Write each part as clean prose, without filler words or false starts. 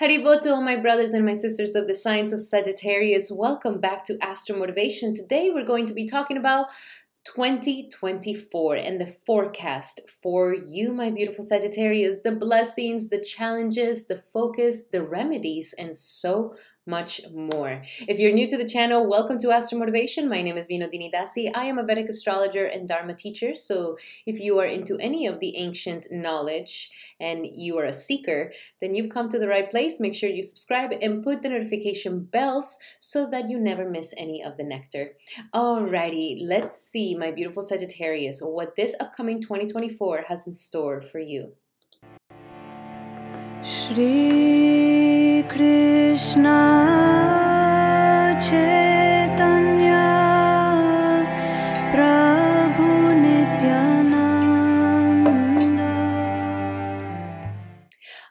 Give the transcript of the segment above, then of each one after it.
Haribo to all my brothers and my sisters of the signs of Sagittarius. Welcome back to Astral Motivation. Today we're going to be talking about 2024 and the forecast for you, my beautiful Sagittarius, the blessings, the challenges, the focus, the remedies, and so much more. If you're new to the channel, welcome to Astral Motivation. My name is Vinodini Dasi. I am a Vedic astrologer and Dharma teacher. So if you are into any of the ancient knowledge and you are a seeker, then you've come to the right place. Make sure you subscribe and put the notification bells so that you never miss any of the nectar. Alrighty, let's see, my beautiful Sagittarius, what this upcoming 2024 has in store for you. Shri Krishna Chaitanya Prabhu Nityananda.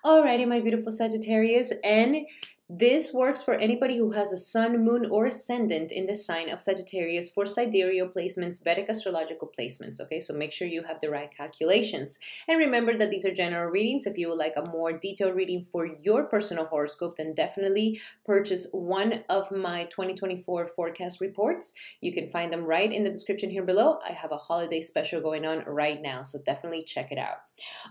Alrighty, my beautiful Sagittarius, and this works for anybody who has a sun, moon, or ascendant in the sign of Sagittarius for sidereal placements, Vedic astrological placements, okay? So make sure you have the right calculations. And remember that these are general readings. If you would like a more detailed reading for your personal horoscope, then definitely purchase one of my 2024 forecast reports. You can find them right in the description here below. I have a holiday special going on right now, so definitely check it out.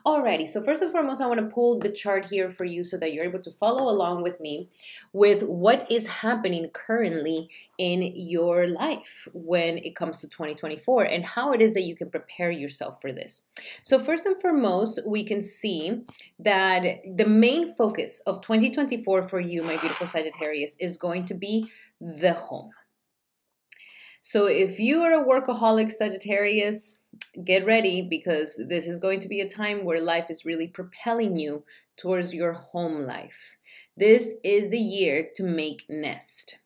Alrighty, so first and foremost, I want to pull the chart here for you so that you're able to follow along with me with what is happening currently in your life when it comes to 2024 and how it is that you can prepare yourself for this. So first and foremost, we can see that the main focus of 2024 for you, my beautiful Sagittarius, is going to be the home. So if you are a workaholic Sagittarius, get ready because this is going to be a time where life is really propelling you towards your home life. This is the year to make nest.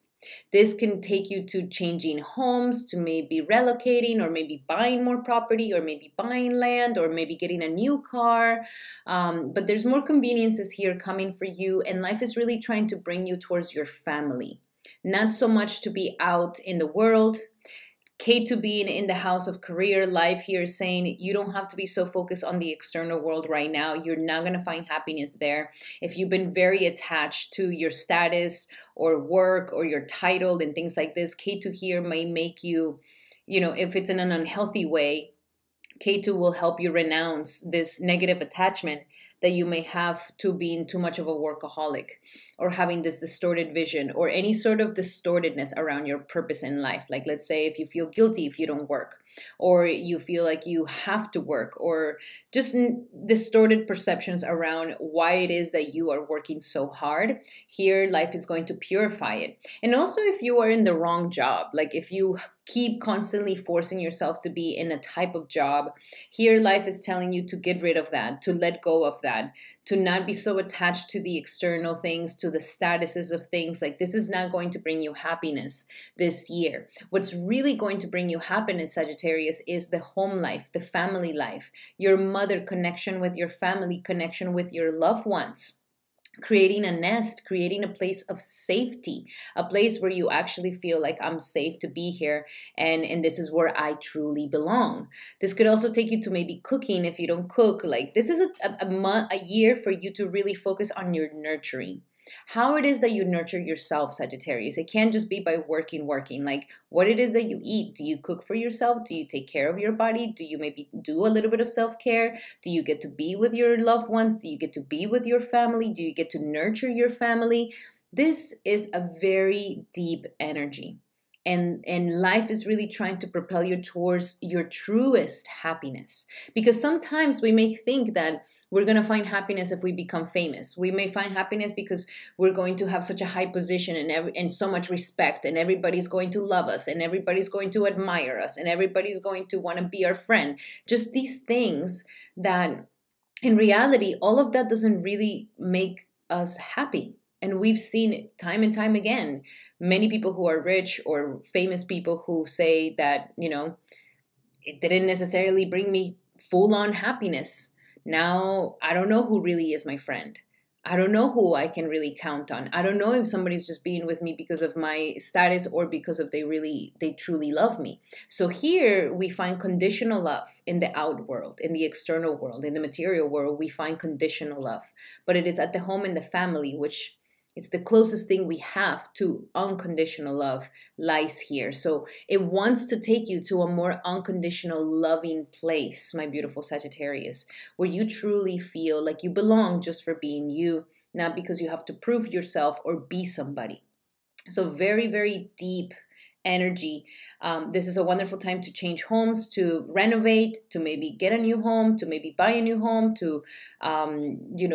This can take you to changing homes, to maybe relocating or maybe buying more property or maybe buying land or maybe getting a new car. But there's more conveniences here coming for you, and life is really trying to bring you towards your family. Not so much to be out in the world. K2 being in the house of career life here is saying you don't have to be so focused on the external world right now. You're not going to find happiness there. If you've been very attached to your status or work or your title and things like this, K2 here may make you, if it's in an unhealthy way, K2 will help you renounce this negative attachment that you may have to being too much of a workaholic or having this distorted vision or any sort of distortedness around your purpose in life. Like, let's say if you feel guilty if you don't work, or you feel like you have to work, or just distorted perceptions around why it is that you are working so hard. Here, life is going to purify it. And also if you are in the wrong job, like if you keep constantly forcing yourself to be in a type of job, here life is telling you to get rid of that, to let go of that, to not be so attached to the external things, to the statuses of things. Like, this is not going to bring you happiness this year. What's really going to bring you happiness, Sagittarius, is the home life, the family life, your mother connection with your family, connection with your loved ones. Creating a nest, creating a place of safety, a place where you actually feel like I'm safe to be here and this is where I truly belong. This could also take you to maybe cooking if you don't cook. Like, this is a year for you to really focus on your nurturing. How it is that you nurture yourself, Sagittarius. It can't just be by working. Like, what it is that you eat. Do you cook for yourself? Do you take care of your body? Do you maybe do a little bit of self-care? Do you get to be with your loved ones? Do you get to be with your family? Do you get to nurture your family? This is a very deep energy. And life is really trying to propel you towards your truest happiness. Because sometimes we may think that we're going to find happiness if we become famous. We may find happiness because we're going to have such a high position and so much respect, and everybody's going to love us, and everybody's going to admire us, and everybody's going to want to be our friend. Just these things that, in reality, all of that doesn't really make us happy. And we've seen it time and time again. Many people who are rich or famous people who say that, it didn't necessarily bring me full-on happiness. Now, I don't know who really is my friend. I don't know who I can really count on. I don't know if somebody's just being with me because of my status or because of they truly love me. So here we find conditional love in the out world, in the external world, in the material world, we find conditional love. But it is at the home and the family, which it's the closest thing we have to unconditional love lies here. So it wants to take you to a more unconditional loving place, my beautiful Sagittarius, where you truly feel like you belong just for being you, not because you have to prove yourself or be somebody. So very, very deep energy. This is a wonderful time to change homes, to renovate, to maybe get a new home, to maybe buy a new home, to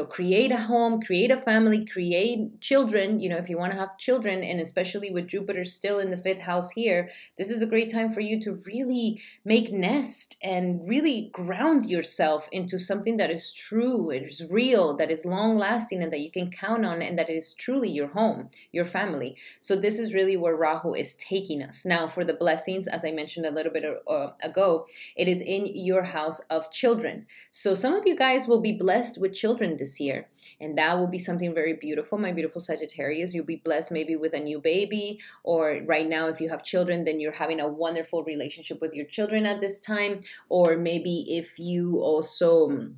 create a home, create a family, create children. If you want to have children, and especially with Jupiter still in the fifth house here, this is a great time for you to really make nest and really ground yourself into something that is true, it is real, that is long lasting, and that you can count on, and that it is truly your home, your family. So this is really where Rahu is taking us. Now, for the blessings, as I mentioned a little bit ago, it is in your house of children. So some of you guys will be blessed with children this year, and that will be something very beautiful, my beautiful Sagittarius. You'll be blessed maybe with a new baby, or right now, if you have children, then you're having a wonderful relationship with your children at this time, or maybe if you also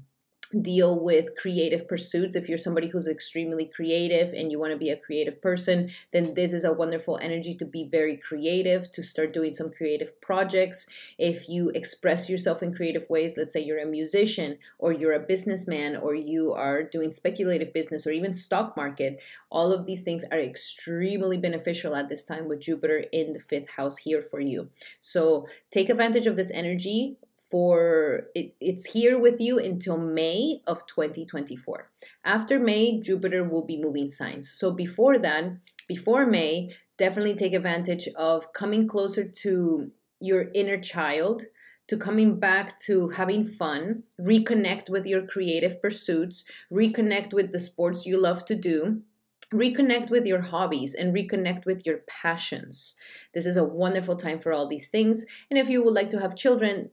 deal with creative pursuits. If you're somebody who's extremely creative and you want to be a creative person, then this is a wonderful energy to be very creative, to start doing some creative projects. If you express yourself in creative ways, let's say you're a musician or you're a businessman or you are doing speculative business or even stock market, all of these things are extremely beneficial at this time with Jupiter in the fifth house here for you. So take advantage of this energy. It's here with you until May of 2024. After May, Jupiter will be moving signs. So before that, before May, definitely take advantage of coming closer to your inner child, to coming back to having fun, reconnect with your creative pursuits, reconnect with the sports you love to do, reconnect with your hobbies, and reconnect with your passions. This is a wonderful time for all these things. And if you would like to have children,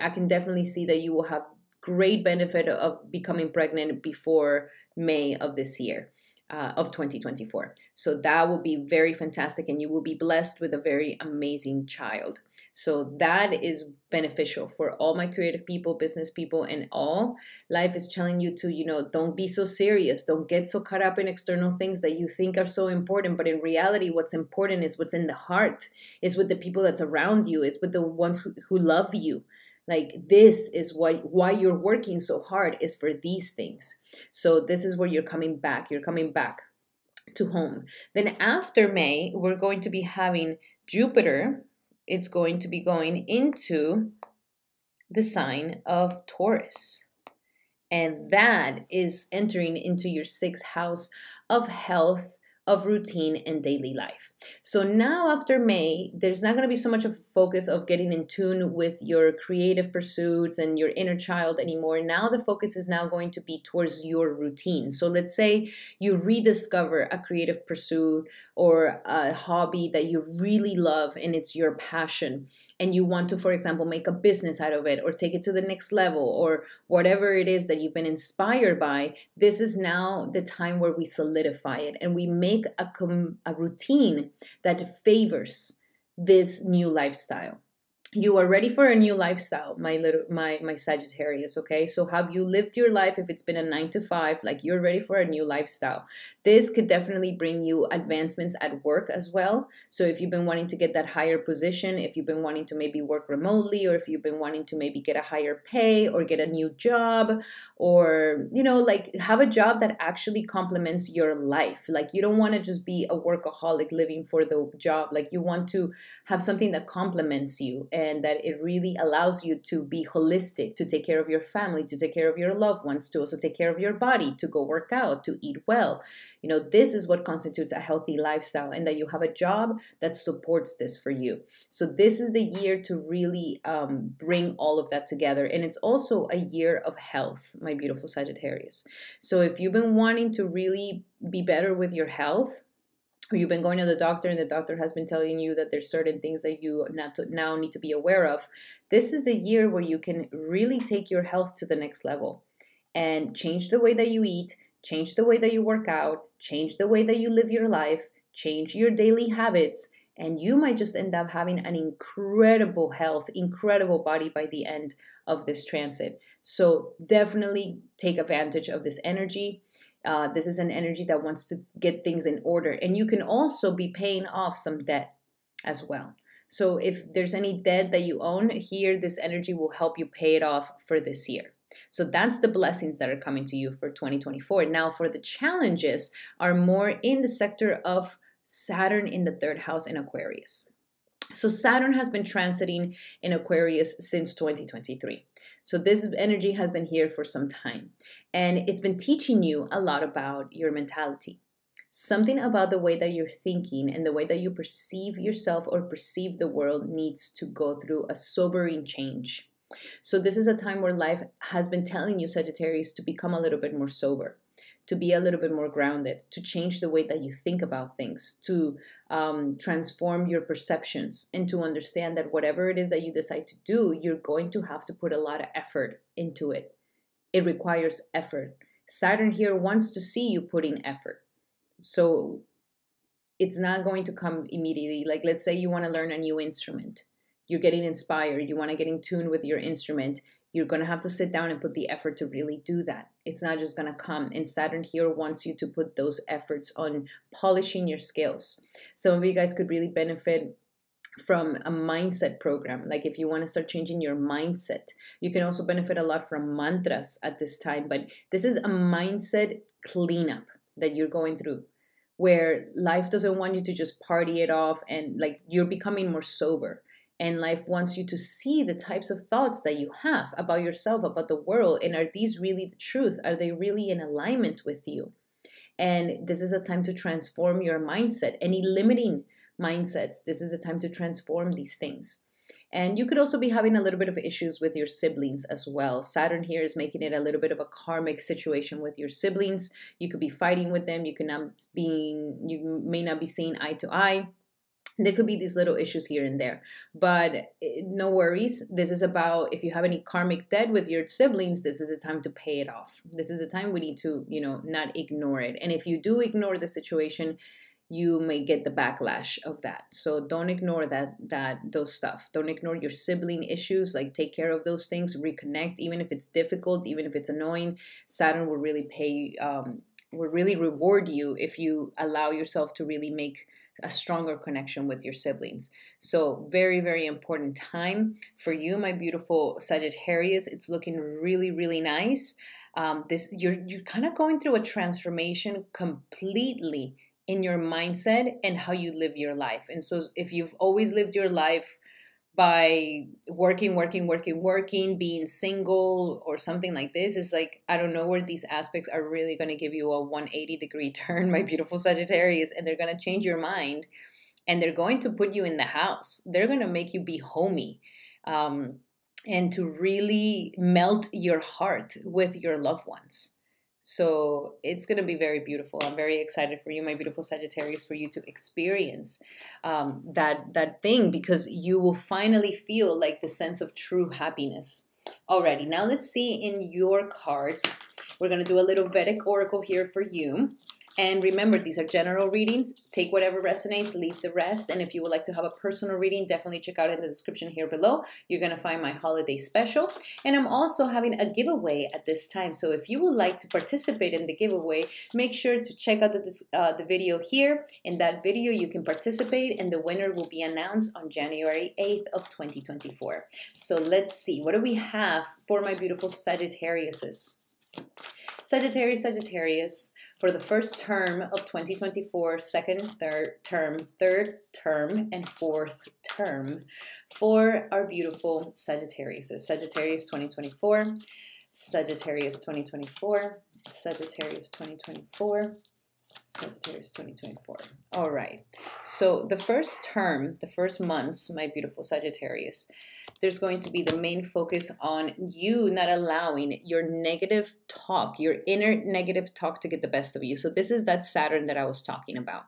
I can definitely see that you will have great benefit of becoming pregnant before May of this year, of 2024. So that will be very fantastic, and you will be blessed with a very amazing child. So that is beneficial for all my creative people, business people, and all. Life is telling you to, don't be so serious. Don't get so caught up in external things that you think are so important. But in reality, what's important is what's in the heart, is with the people that's around you, is with the ones who love you. Like, this is why you're working so hard, is for these things. So this is where you're coming back. You're coming back to home. Then after May, we're going to be having Jupiter. It's going to be going into the sign of Taurus. And that is entering into your sixth house of health, of routine, and daily life. So now after May, there's not going to be so much of a focus of getting in tune with your creative pursuits and your inner child anymore. Now the focus is now going to be towards your routine. So let's say you rediscover a creative pursuit or a hobby that you really love and it's your passion, and you want to, for example, make a business out of it or take it to the next level or whatever it is that you've been inspired by. This is now the time where we solidify it and we make a routine that favors this new lifestyle. You are ready for a new lifestyle, my Sagittarius, okay? So have you lived your life? If it's been a 9 to 5, like, you're ready for a new lifestyle. This could definitely bring you advancements at work as well. So if you've been wanting to get that higher position, if you've been wanting to maybe work remotely, or if you've been wanting to maybe get a higher pay or get a new job, or, like, have a job that actually complements your life. Like, you don't want to just be a workaholic living for the job. Like, you want to have something that complements you, and that it really allows you to be holistic, to take care of your family, to take care of your loved ones, to also take care of your body, to go work out, to eat well. This is what constitutes a healthy lifestyle, and that you have a job that supports this for you. So this is the year to really bring all of that together. And it's also a year of health, my beautiful Sagittarius. So if you've been wanting to really be better with your health, or you've been going to the doctor and the doctor has been telling you that there's certain things that you now need to be aware of, this is the year where you can really take your health to the next level and change the way that you eat, change the way that you work out, change the way that you live your life, change your daily habits, and you might just end up having an incredible health, incredible body by the end of this transit. So definitely take advantage of this energy. This is an energy that wants to get things in order. And you can also be paying off some debt as well. So if there's any debt that you own here, this energy will help you pay it off for this year. So that's the blessings that are coming to you for 2024. Now, for the challenges are more in the sector of Saturn in the third house in Aquarius. So Saturn has been transiting in Aquarius since 2023. So this energy has been here for some time, and it's been teaching you a lot about your mentality. Something about the way that you're thinking and the way that you perceive yourself or perceive the world needs to go through a sobering change. So this is a time where life has been telling you, Sagittarius, to become a little bit more sober, to be a little bit more grounded, to change the way that you think about things, to transform your perceptions, and to understand that whatever it is that you decide to do, you're going to have to put a lot of effort into it. It requires effort. Saturn here wants to see you putting effort. So it's not going to come immediately. Like, let's say you want to learn a new instrument. You're getting inspired. You want to get in tune with your instrument. You're going to have to sit down and put the effort to really do that. It's not just going to come. And Saturn here wants you to put those efforts on polishing your skills. Some of you guys could really benefit from a mindset program. Like if you want to start changing your mindset, you can also benefit a lot from mantras at this time. But this is a mindset cleanup that you're going through, where life doesn't want you to just party it off, and like you're becoming more sober. And life wants you to see the types of thoughts that you have about yourself, about the world. And are these really the truth? Are they really in alignment with you? And this is a time to transform your mindset. Any limiting mindsets, this is a time to transform these things. And you could also be having a little bit of issues with your siblings as well. Saturn here is making it a little bit of a karmic situation with your siblings. You could be fighting with them. You may not be seeing eye to eye. There could be these little issues here and there, but no worries. This is about, if you have any karmic debt with your siblings, this is a time to pay it off. This is a time we need to, not ignore it. And if you do ignore the situation, you may get the backlash of that. So don't ignore those stuff. Don't ignore your sibling issues. Like, take care of those things, reconnect, even if it's difficult, even if it's annoying. Saturn will really reward you if you allow yourself to really make a stronger connection with your siblings. So very, very important time for you, my beautiful Sagittarius. It's looking really, really nice. You're kind of going through a transformation completely in your mindset and how you live your life. And so if you've always lived your life by working, being single or something like this, is like, I don't know where these aspects are really going to give you a 180-degree turn, my beautiful Sagittarius, and they're going to change your mind, and they're going to put you in the house. They're going to make you be homey, and to really melt your heart with your loved ones. So it's going to be very beautiful. I'm very excited for you, my beautiful Sagittarius, for you to experience that thing, because you will finally feel like the sense of true happiness. Alrighty, now let's see in your cards. We're going to do a little Vedic oracle here for you. And remember, these are general readings. Take whatever resonates, leave the rest. And if you would like to have a personal reading, definitely check out in the description here below. You're going to find my holiday special. And I'm also having a giveaway at this time. So if you would like to participate in the giveaway, make sure to check out the video here. In that video, you can participate, and the winner will be announced on January 8th of 2024. So let's see. What do we have for my beautiful Sagittariuses? Sagittarius, for the first term of 2024, second, third term, and fourth term for our beautiful Sagittarius. Sagittarius 2024, Sagittarius 2024, Sagittarius 2024, Sagittarius 2024. All right. So the first term, the first months, my beautiful Sagittarius, there's going to be the main focus on you not allowing your negative talk, your inner negative talk, to get the best of you. So this is that Saturn that I was talking about.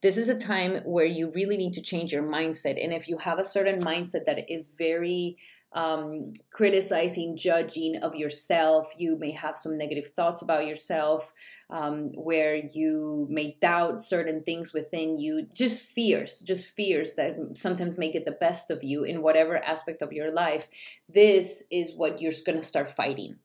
This is a time where you really need to change your mindset. And if you have a certain mindset that is very criticizing, judging of yourself, you may have some negative thoughts about yourself. where you may doubt certain things within you, just fears that sometimes make it the best of you in whatever aspect of your life. This is what you're going to start fighting.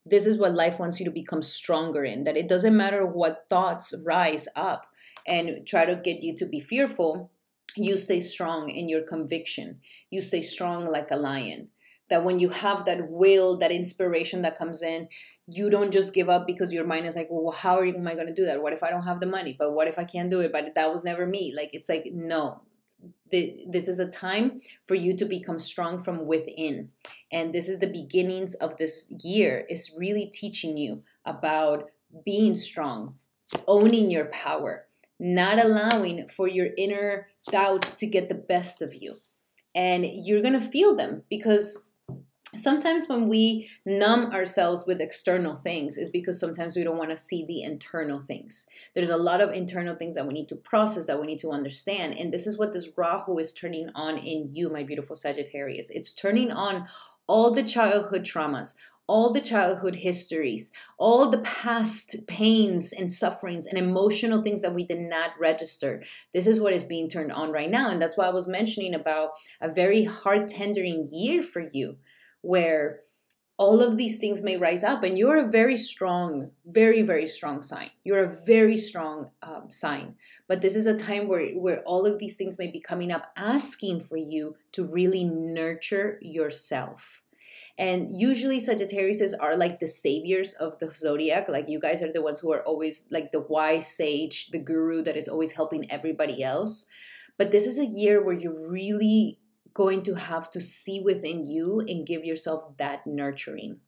This is what life wants you to become stronger in, that it doesn't matter what thoughts rise up and try to get you to be fearful. You stay strong in your conviction. You stay strong like a lion. That when you have that will, that inspiration that comes in, you don't just give up because your mind is like, well, how am I going to do that? What if I don't have the money? But what if I can't do it? But that was never me. Like, it's like, no, this is a time for you to become strong from within. And this is the beginnings of this year, is really teaching you about being strong, owning your power, not allowing for your inner doubts to get the best of you. And you're going to feel them, because sometimes when we numb ourselves with external things is because sometimes we don't want to see the internal things. There's a lot of internal things that we need to process, that we need to understand. And this is what this Rahu is turning on in you, my beautiful Sagittarius. It's turning on all the childhood traumas, all the childhood histories, all the past pains and sufferings and emotional things that we did not register. This is what is being turned on right now. And that's why I was mentioning about a very heart-tendering year for you, where all of these things may rise up, and you're a very strong, very, very strong sign. You're a very strong sign. But this is a time where all of these things may be coming up, asking for you to really nurture yourself. And usually Sagittarius are like the saviors of the zodiac. Like, you guys are the ones who are always like the wise sage, the guru that is always helping everybody else. But this is a year where you're really going to have to see within you and give yourself that nurturing.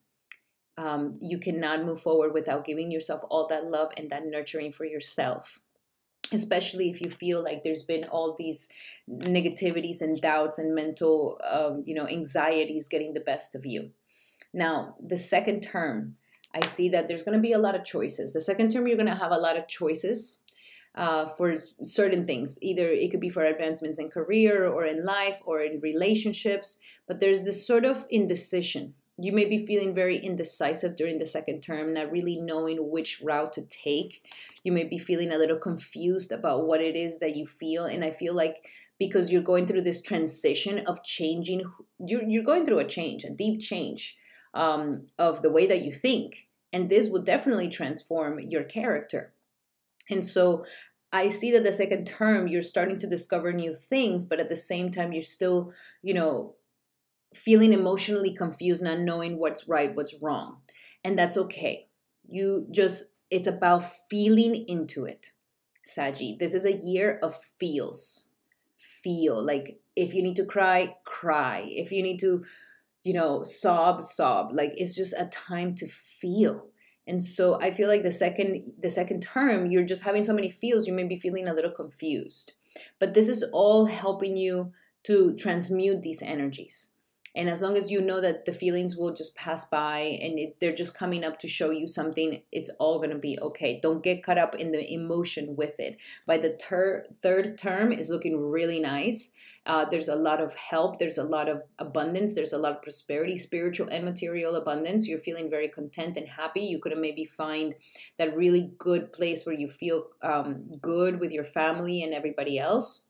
You cannot move forward without giving yourself all that love and that nurturing for yourself, especially if you feel like there's been all these negativities and doubts and mental anxieties getting the best of you. Now, the second term, I see that there's going to be a lot of choices. The second term, you're going to have a lot of choices for certain things. Either it could be for advancements in career or in life or in relationships, but there's this sort of indecision. You may be feeling very indecisive during the second term, not really knowing which route to take. You may be feeling a little confused about what it is that you feel. And I feel like because you're going through this transition of changing, you're going through a change, a deep change of the way that you think. And this will definitely transform your character. And so I see that the second term, you're starting to discover new things, but at the same time, you're still, feeling emotionally confused, not knowing what's right, what's wrong. And that's okay. It's about feeling into it. Saggy, this is a year of feels. Feel. Like, if you need to cry, cry. If you need to, sob. Like, it's just a time to feel. And so I feel like the second term, you're just having so many feels, you may be feeling a little confused. But this is all helping you to transmute these energies. And as long as you know that the feelings will just pass by and they're just coming up to show you something, it's all going to be okay. Don't get caught up in the emotion with it. By the third term is looking really nice. There's a lot of help. There's a lot of abundance. There's a lot of prosperity, spiritual and material abundance. You're feeling very content and happy. You could maybe find that really good place where you feel good with your family and everybody else.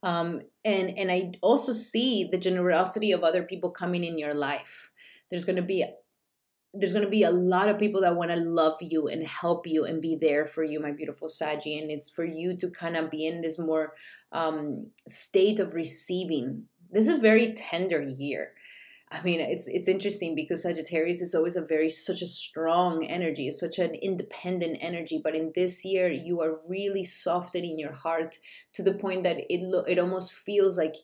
And I also see the generosity of other people coming in your life. There's going to be a lot of people that want to love you and help you and be there for you, my beautiful Saggy. And it's for you to kind of be in this more state of receiving. This is a very tender year. I mean, it's interesting because Sagittarius is always such a strong energy, such an independent energy. But in this year, you are really softening your heart to the point that it almost feels like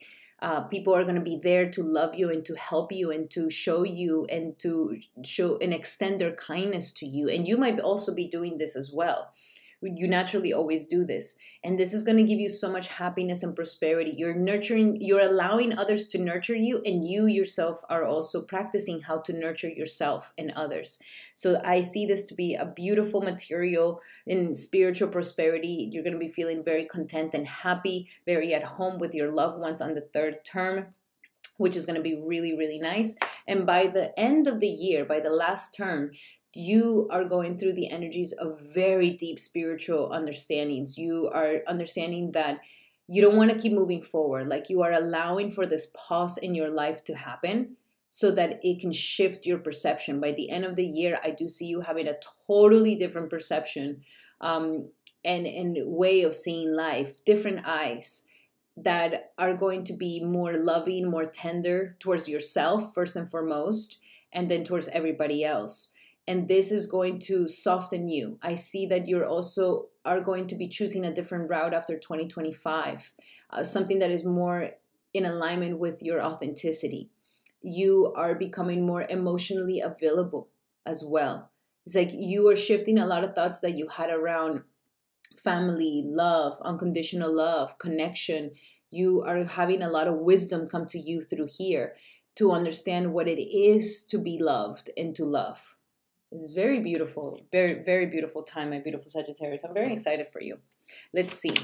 people are going to be there to love you and to help you and to show you and to show and extend their kindness to you. And you might also be doing this as well. You naturally always do this. And this is going to give you so much happiness and prosperity. You're allowing others to nurture you, and you yourself are also practicing how to nurture yourself and others. So I see this to be a beautiful material in spiritual prosperity. You're going to be feeling very content and happy, very at home with your loved ones on the third term, which is going to be really, really nice. And by the end of the year, by the last term, You are going through the energies of very deep spiritual understandings. You are understanding that you don't want to keep moving forward. Like you are allowing for this pause in your life to happen so that it can shift your perception. By the end of the year, I do see you having a totally different perception, and way of seeing life, different eyes that are going to be more loving, more tender towards yourself, first and foremost, and then towards everybody else. And this is going to soften you. I see that you're also are going to be choosing a different route after 2025, something that is more in alignment with your authenticity. You are becoming more emotionally available as well. It's like you are shifting a lot of thoughts that you had around family, love, unconditional love, connection. You are having a lot of wisdom come to you through here to understand what it is to be loved and to love. It's very beautiful, very, very beautiful time, my beautiful Sagittarius. I'm very excited for you. Let's see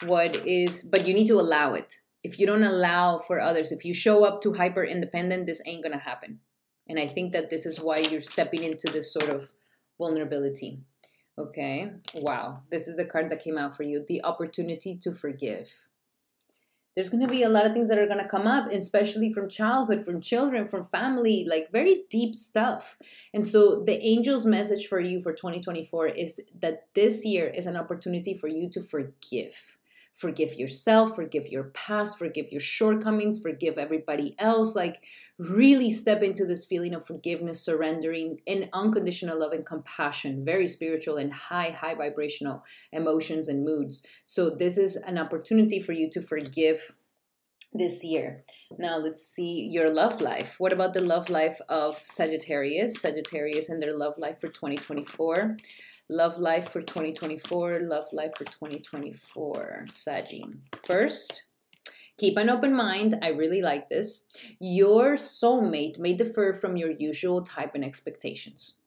what is, but you need to allow it. If you don't allow for others, if you show up too hyper independent, this ain't going to happen. And I think that this is why you're stepping into this sort of vulnerability. Okay. Wow. This is the card that came out for you. The opportunity to forgive. There's going to be a lot of things that are going to come up, especially from childhood, from children, from family, like very deep stuff. And so the angel's message for you for 2024 is that this year is an opportunity for you to forgive. Forgive yourself, forgive your past, forgive your shortcomings, forgive everybody else. Like really step into this feeling of forgiveness, surrendering, and unconditional love and compassion. Very spiritual and high vibrational emotions and moods. So this is an opportunity for you to forgive this year. Now let's see your love life. What about the love life of Sagittarius? Sagittarius and their love life for 2024. Love life for 2024. Love life for 2024. Saggy. First, keep an open mind. I really like this. Your soulmate may differ from your usual type and expectations.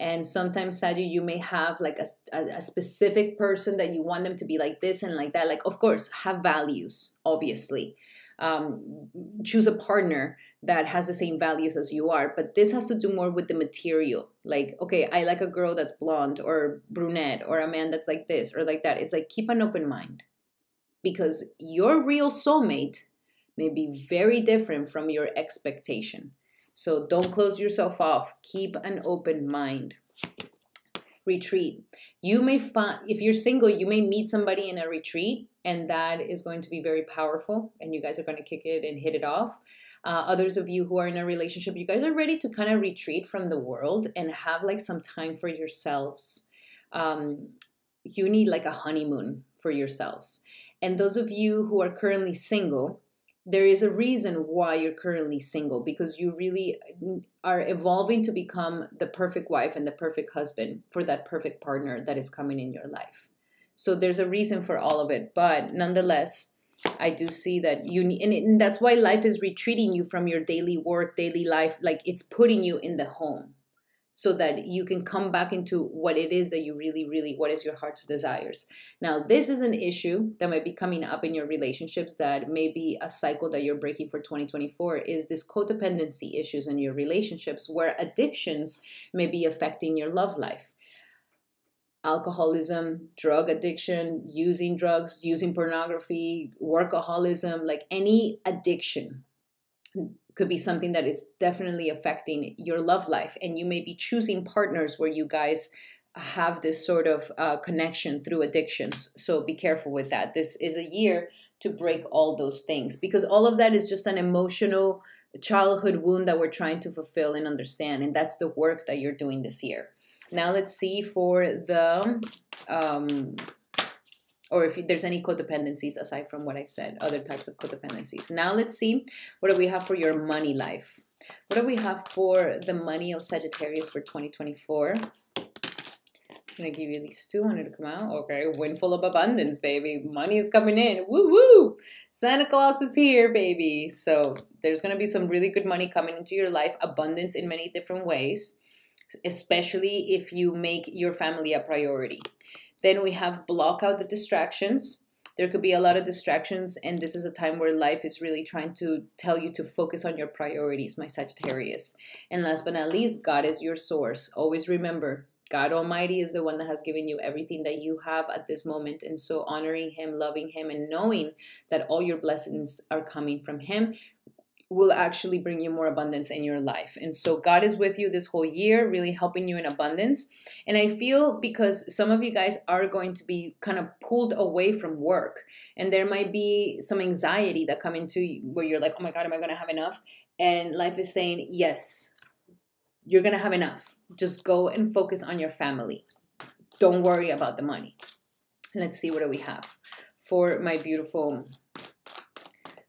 And sometimes, Saggy, you may have like a specific person that you want them to be like this and like that. Like, of course, have values, obviously. Choose a partner that has the same values as you are. But this has to do more with the material. Like, okay, I like a girl that's blonde or brunette or a man that's like this or like that. It's like, keep an open mind. Because your real soulmate may be very different from your expectation. So don't close yourself off. Keep an open mind. Retreat. You may find, if you're single, you may meet somebody in a retreat, and that is going to be very powerful, and you guys are going to kick it and hit it off. Others of you who are in a relationship, you guys are ready to kind of retreat from the world and have like some time for yourselves. You need like a honeymoon for yourselves. And those of you who are currently single, there is a reason why you're currently single, because you really are evolving to become the perfect wife and the perfect husband for that perfect partner that is coming in your life. So there's a reason for all of it. But nonetheless, I do see that you need, and that's why life is retreating you from your daily work, daily life. Like it's putting you in the home so that you can come back into what it is that you really, really, what is your heart's desires. Now, this is an issue that might be coming up in your relationships, that may be a cycle that you're breaking for 2024, is this codependency issues in your relationships where addictions may be affecting your love life. Alcoholism, drug addiction, using drugs, using pornography, workaholism, like any addiction could be something that is definitely affecting your love life. And you may be choosing partners where you guys have this sort of connection through addictions. So be careful with that. This is a year to break all those things, because all of that is just an emotional childhood wound that we're trying to fulfill and understand. And that's the work that you're doing this year. Now let's see for the, or if there's any codependencies aside from what I've said, other types of codependencies. Now let's see, what do we have for your money life? What do we have for the money of Sagittarius for 2024? I'm going to give you these two. Wanted to come out. Okay, windful of abundance, baby. Money is coming in. Woo woo! Santa Claus is here, baby. So there's going to be some really good money coming into your life. Abundance in many different ways, especially if you make your family a priority. Then we have block out the distractions. There could be a lot of distractions, and this is a time where life is really trying to tell you to focus on your priorities, my Sagittarius. And last but not least, God is your source. Always remember, God Almighty is the one that has given you everything that you have at this moment. And so honoring Him, loving Him, and knowing that all your blessings are coming from Him will actually bring you more abundance in your life. And so God is with you this whole year, really helping you in abundance. And I feel because some of you guys are going to be kind of pulled away from work, and there might be some anxiety that come into where you're like, oh my God, am I going to have enough? And life is saying, yes, you're going to have enough. Just go and focus on your family. Don't worry about the money. Let's see, what do we have for my beautiful...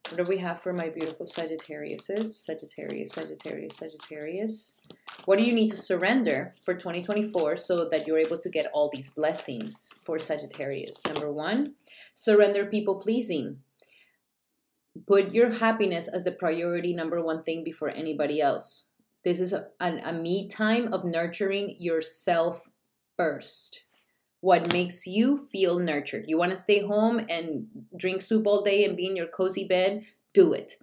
What do we have for my beautiful Sagittariuses? Sagittarius, Sagittarius, Sagittarius. What do you need to surrender for 2024 so that you're able to get all these blessings for Sagittarius? Number one, surrender people pleasing. Put your happiness as the priority number one thing before anybody else. This is a me time of nurturing yourself first. What makes you feel nurtured. You want to stay home and drink soup all day and be in your cozy bed? Do it.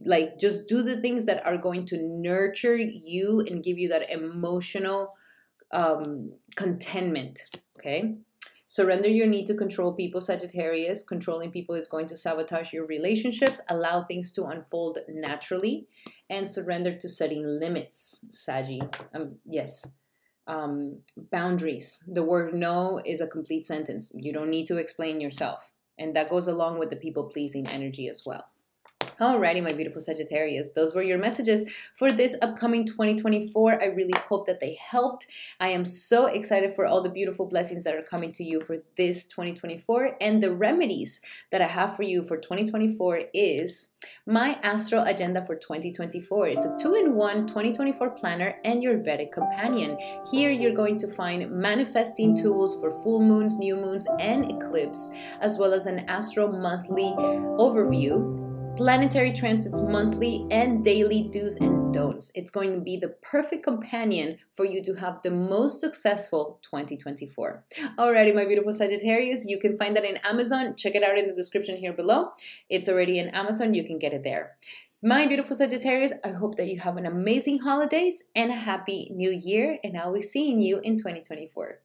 Like, just do the things that are going to nurture you and give you that emotional contentment, okay? Surrender your need to control people, Sagittarius. Controlling people is going to sabotage your relationships. Allow things to unfold naturally. And surrender to setting limits, Saggy. Yes. Boundaries. The word no is a complete sentence. You don't need to explain yourself. And that goes along with the people-pleasing energy as well. Alrighty, my beautiful Sagittarius, those were your messages for this upcoming 2024. I really hope that they helped. I am so excited for all the beautiful blessings that are coming to you for this 2024. And the remedies that I have for you for 2024 is my Astral Agenda for 2024. It's a 2-in-1 2024 planner and your Vedic companion. Here you're going to find manifesting tools for full moons, new moons, and eclipse, as well as an astral monthly overview, planetary transits monthly, and daily do's and don'ts. It's going to be the perfect companion for you to have the most successful 2024. Alrighty, my beautiful Sagittarius, you can find that in Amazon. Check it out in the description here below. It's already in Amazon. You can get it there. My beautiful Sagittarius, I hope that you have an amazing holidays and a happy new year, and I'll be seeing you in 2024.